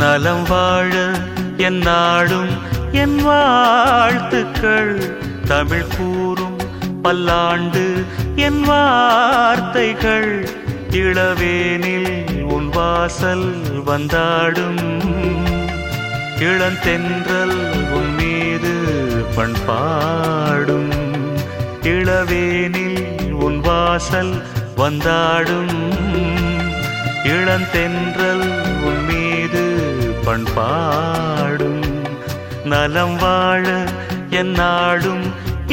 நலம் வாழ என் நாடும் என் வாழ்த்துக்கள். தமிழ் கூறும் பல்லாண்டு என் வார்த்தைகள். இளவேனில் உன் வாசல் வந்தாடும். இளந்தென்றல் உன் மீது பண்பாடும். இளவேனில் உன் வாசல் வந்தாடும். இளந்தென்றல் உன் மீது பண்பாடும். நலம் வாழ என் நாடும்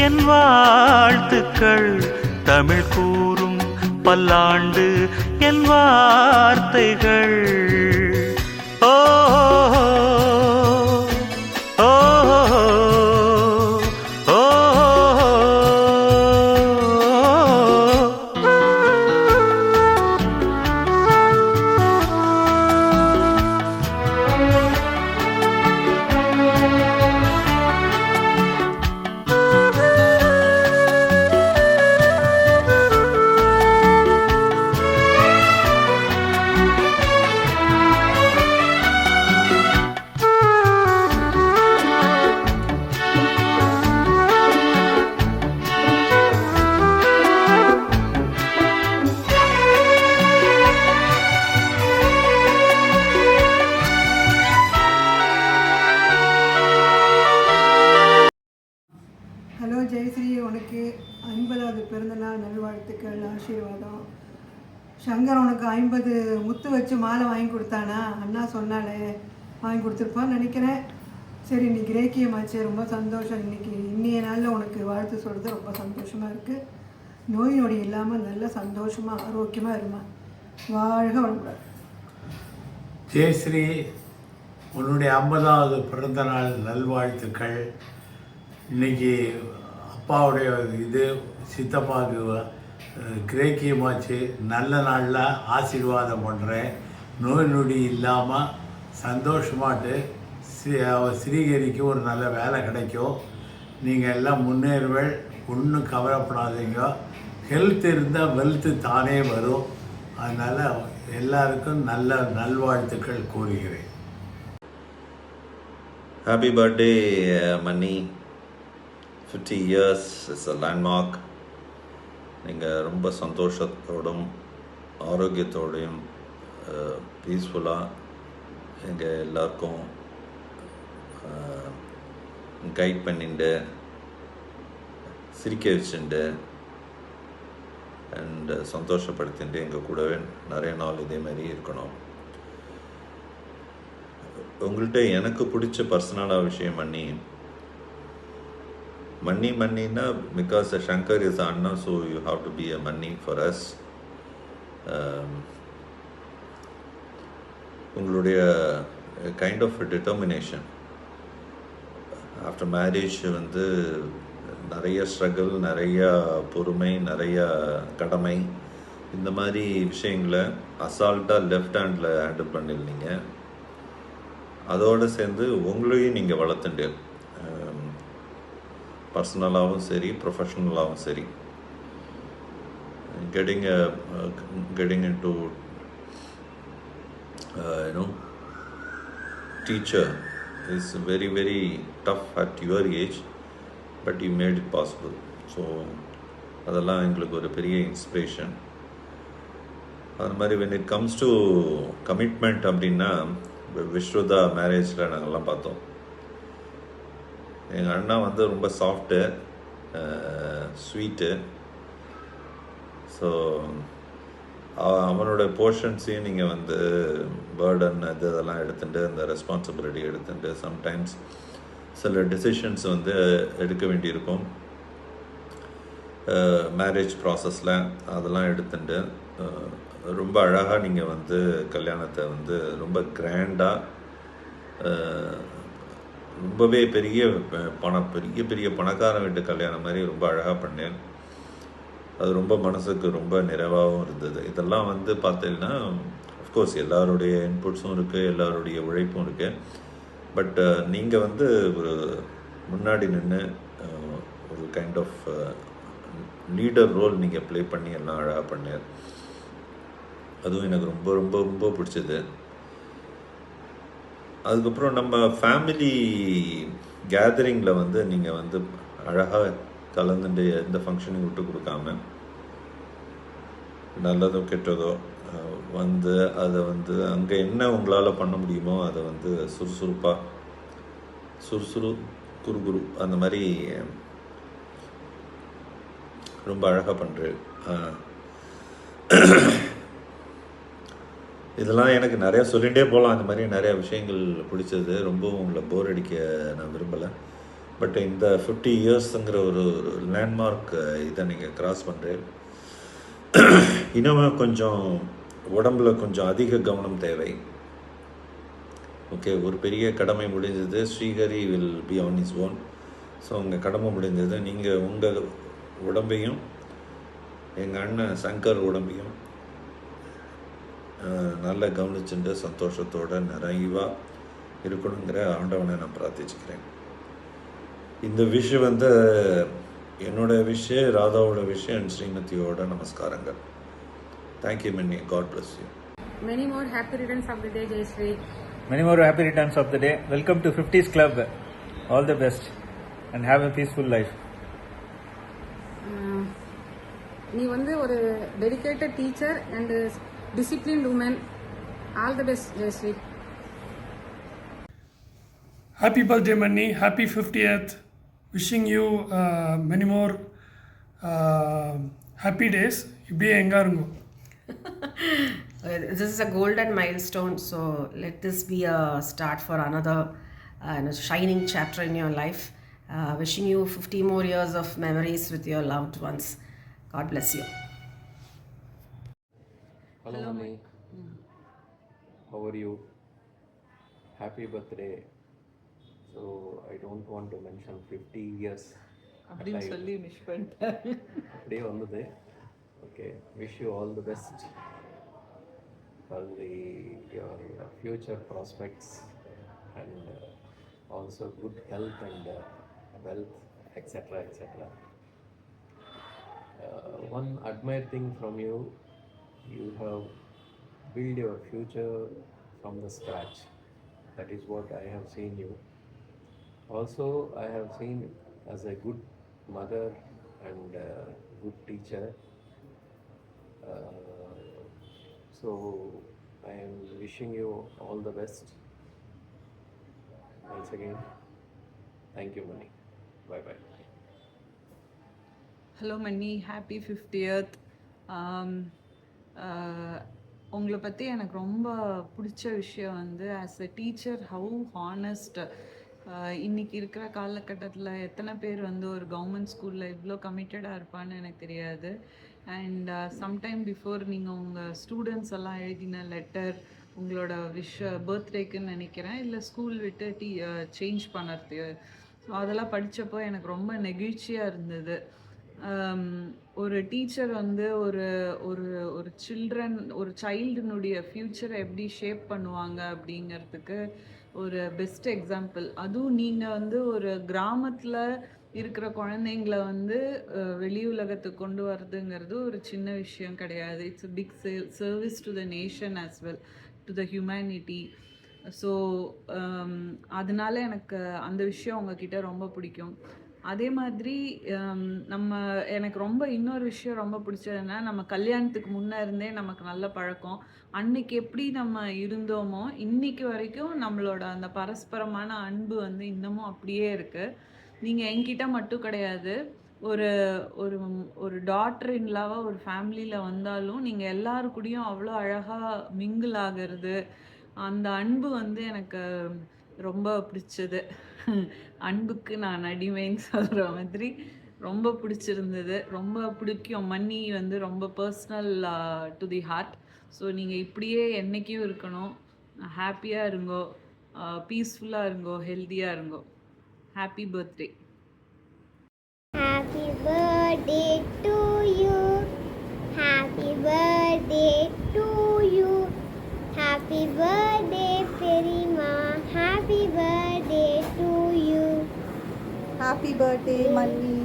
என் வாழ்த்துக்கள். தமிழ் கூறும் பல்லாண்டு என் வார்த்தைகள். ஓ ஓ ஓ ஹலோ ஜெயஸ்ரீ, உனக்கு 50வது பிறந்தநாள் நல்வாழ்த்துக்கள், ஆசீர்வாதம். சங்கர் உனக்கு 50 முத்து வச்சு மாலை வாங்கி கொடுத்தானா? அண்ணா சொன்னாலே வாங்கி கொடுத்துருப்பான்னு நினைக்கிறேன். சரி, இன்னைக்கு கிரேக்கியமாச்சு, ரொம்ப சந்தோஷம். இன்னைய நாளில் உனக்கு வாழ்த்து சொல்கிறது ரொம்ப சந்தோஷமாக இருக்குது. நோய் நொடி இல்லாமல் நல்ல சந்தோஷமாக ஆரோக்கியமாக இருமா. வாழ்க வளமுடன். ஜெயஸ்ரீ, உன்னுடைய 50வது பிறந்தநாள் நல்வாழ்த்துக்கள். இன்றைக்கி அப்பாவுடைய சித்தப்பாவுக்கு கிரேக்கியமாச்சு. நல்ல நாளில் ஆசீர்வாதம் பண்ணுறேன். நோய் நொடி இல்லாமல் சந்தோஷமாட்டு ஸ்ரீகரிக்கு ஒரு நல்ல வேலை கிடைக்கும். நீங்கள் எல்லாம் முன்னேறுவள். ஒன்றும் கவலைப்படாதீங்க. ஹெல்த் இருந்தால் வெல்த்து தானே வரும். அதனால் எல்லாருக்கும் நல்ல நல்வாழ்த்துக்கள் கூறுகிறேன். Happy birthday, Mani. 50 years is a landmark. நீங்கள் ரொம்ப சந்தோஷத்தோடும் ஆரோக்கியத்தோடையும் பீஸ்ஃபுல்லாக எங்கள் எல்லாருக்கும் கைட் பண்ணிட்டு சிரிக்க வச்சுட்டு அண்ட் சந்தோஷப்படுத்திட்டு எங்கள் கூடவே நிறைய நாள் இதே மாதிரி இருக்கணும். உங்கள்கிட்ட எனக்கு பிடிச்ச பர்சனலாக விஷயம் மன்னின்னா because Shankar is Anna, so you have to be a Mani for us. உங்களுடைய kind of determination after marriage நிறைய ஸ்ட்ரகிள், நிறையா பொறுமை, நிறையா கடமை, இந்த மாதிரி விஷயங்களை அசால்ட்டாக லெஃப்ட் ஹேண்டில் ஹேண்டில் பண்ணியிருந்தீங்க. அதோடு சேர்ந்து உங்களையும் நீங்கள் வளர்த்துண்டு, பர்சனலாகவும் சரி ப்ரொஃபஷ்னலாகவும் சரி. getting into teacher is very very tough at your age, but you made it possible. So அதெல்லாம் எங்களுக்கு ஒரு பெரிய இன்ஸ்பிரேஷன். அது மாதிரி when it comes to commitment அப்படின்னா விஸ்ருதா மேரேஜில் நாங்கள்லாம் பார்த்தோம். எங்கள் அண்ணா ரொம்ப சாஃப்ட்டு, ஸ்வீட்டு. ஸோ அவனோட போர்ஷன்ஸையும் நீங்கள் பேர்டன் இதெல்லாம் எடுத்துகிட்டு, அந்த ரெஸ்பான்சிபிலிட்டி எடுத்துகிட்டு, சம்டைம்ஸ் சில டெசிஷன்ஸ் எடுக்க வேண்டியிருக்கும் மேரேஜ் ப்ராசஸில். அதெல்லாம் எடுத்துகிட்டு ரொம்ப அழகாக நீங்கள் கல்யாணத்தை ரொம்ப கிராண்டாக, ரொம்பவே பெரிய பெரிய பணக்காரன் வீட்டு கல்யாணம் மாதிரி ரொம்ப அழகாக பண்ணேன். அது ரொம்ப மனசுக்கு ரொம்ப நிறைவாகவும் இருந்தது. இதெல்லாம் பார்த்தீங்கன்னா அஃப்கோர்ஸ் எல்லாருடைய இன்புட்ஸும் இருக்குது, எல்லாருடைய உழைப்பும் இருக்குது. பட் நீங்கள் ஒரு முன்னாடி நின்று ஒரு கைண்ட் ஆஃப் லீடர் ரோல் நீங்கள் ப்ளே பண்ணி எல்லாம் அழகாக பண்ணேன். அதுவும் எனக்கு ரொம்ப ரொம்ப ரொம்ப பிடிச்சது. அதுக்கப்புறம் நம்ம ஃபேமிலி கேதரிங்கில் வந்து நீங்கள் வந்து அழகாக கலந்துட்டு எந்த ஃபங்க்ஷனையும் விட்டு கொடுக்காம நல்லதோ கெட்டதோ வந்து அதை வந்து அங்கே என்ன உங்களால் பண்ண முடியுமோ அதை வந்து சுறுசுறு குறு அந்த மாதிரி ரொம்ப அழகாக பண்ணுறேன். இதெல்லாம் எனக்கு நிறையா சொல்லிகிட்டே போகலாம். அந்த மாதிரி நிறையா விஷயங்கள் பிடிச்சது. ரொம்ப உங்களை போர் அடிக்க நான் விரும்பலை. பட் இந்த 50 இயர்ஸுங்கிற ஒரு லேண்ட்மார்க் இதை நீங்கள் கிராஸ் பண்ணுறேன். இன்னும் கொஞ்சம் உடம்புல கொஞ்சம் அதிக கவனம் தேவை. ஓகே, ஒரு பெரிய கடமை முடிஞ்சது. Srihari will be on is own. So உங்கள் கடமை முடிஞ்சது. நீங்கள் உங்கள் உடம்பையும் எங்கள் அண்ணன் சங்கர் உடம்பையும் நல்லா கவனிச்சுட்டு சந்தோஷத்தோடு நிறைவாக இருக்கணுங்கிற ஆண்டவனை நான் பிரார்த்திச்சுக்கிறேன். இந்த விஷயம் வந்து என்னோட விஷயம், ராதாவோட விஷயம் அண்ட் ஸ்ரீமதியோட நமஸ்காரங்கள். தேங்க்யூ மன்னி. God bless you. Many more happy returns of the day, Jayashree. Many more happy returns of the day. Welcome to 50s Club. All the best and have a peaceful life. நீ வந்து ஒரு dedicated teacher and disciplined woman. All the best Jayashree. Happy birthday, Manni. Happy 50th. Wishing you many more happy days. இப்படியே எங்கே இருங்கோ. This is a golden milestone, so let this be a start for another shining chapter in your life. Wishing you 50 more years of memories with your loved ones. God bless you. Hello, Mummy. How are you? Happy birthday. So I don't want to mention 50 years. அப்படின்னு சொல்லி miss பண்ணிட்டேன். அப்படியே வந்தது. Okay, wish you all the best for your future prospects and also good health and wealth, etc. etc. One admired thing from you, you have built your future from the scratch. That is what I have seen you. Also, I have seen as a good mother and good teacher. So I am wishing you all the best. Once again, thank you, Mani. Bye bye. Hello மன்னி, happy 50th. உங்களை பற்றி எனக்கு ரொம்ப பிடிச்ச விஷயம் வந்து as a teacher how honest. இன்றைக்கி இருக்கிற காலகட்டத்தில் எத்தனை பேர் வந்து ஒரு கவர்மெண்ட் ஸ்கூலில் இவ்வளோ கமிட்டடாக இருப்பான்னு எனக்கு தெரியாது. அண்ட் சம்டைம் பிஃபோர் நீங்கள் உங்கள் ஸ்டூடெண்ட்ஸ் எல்லாம் எழுதின லெட்டர், உங்களோட பர்த்டேக்குன்னு நினைக்கிறேன், இல்லை ஸ்கூல் விட்டு சேஞ்ச் பண்ணுறதுக்கு, ஸோ அதெல்லாம் படித்தப்போ எனக்கு ரொம்ப நெகிழ்ச்சியாக இருந்தது. ஒரு டீச்சர் வந்து ஒரு ஒரு ஒரு ஒரு சைல்டுனுடைய ஃப்யூச்சரை எப்படி ஷேப் பண்ணுவாங்க அப்படிங்கிறதுக்கு ஒரு பெஸ்ட் எக்ஸாம்பிள். அதுவும் நீங்கள் வந்து ஒரு கிராமத்தில் இருக்கிற குழந்தைங்கள வந்து வெளி உலகத்துக்கு கொண்டு வரதுங்கிறது ஒரு சின்ன விஷயம் கிடையாது. It's a big service to the nation as well, to the humanity. So அதனால எனக்கு அந்த விஷயம் உங்ககிட்ட ரொம்ப பிடிக்கும். அதே மாதிரி எனக்கு ரொம்ப இன்னொரு விஷயம் ரொம்ப பிடிச்சதுன்னா, நம்ம கல்யாணத்துக்கு முன்னே இருந்தே நமக்கு நல்ல பழக்கம். அன்னைக்கு எப்படி நம்ம இருந்தோமோ இன்னைக்கு வரைக்கும் நம்மளோட அந்த பரஸ்பரமான அன்பு வந்து இன்னமும் அப்படியே இருக்குது. நீங்கள் என்கிட்ட மட்டும் கிடையாது, ஒரு ஒரு ஒரு டாட்டர் இன்லாவா ஒரு ஃபேமிலியில் வந்தாலும் நீங்கள் எல்லாரு கூடயும் அவ்வளோ அழகாக மிங்கிள் ஆகிறது, அந்த அன்பு வந்து எனக்கு ரொம்ப பிடிச்சது. அன்புக்கு நான் அடிமைன்னு சொல்கிற மாதிரி ரொம்ப பிடிச்சிருந்தது. ரொம்ப பிடிக்கும். மன்னி வந்து ரொம்ப personal to the heart. So நீங்கள் இப்படியே என்றைக்கும் இருக்கணும். ஹாப்பியாக இருங்கோ, பீஸ்ஃபுல்லாக இருங்கோ, ஹெல்த்தியாக இருங்கோ. Happy birthday. Happy birthday to you. Happy birthday to you. Happy birthday, Perima. Happy birthday to you. Happy birthday, Manni.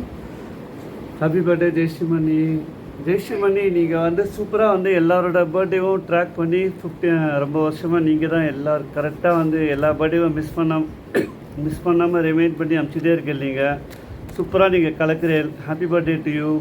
Happy birthday, Jayashree Manni. ஜெயஸ்ரீமணி நீங்கள் வந்து சூப்பராக வந்து எல்லாரோட பர்த்டேவும் ட்ராக் பண்ணி ரொம்ப வருஷமாக நீங்கள் தான் எல்லோரும் கரெக்டாக வந்து எல்லா பர்த்டேவும் மிஸ் பண்ணாமல் ரிமைண்ட் பண்ணி அனுப்பிச்சிட்டே இருக்கீங்க. சூப்பராக நீங்கள் கலக்கிறேன். Happy birthday to you.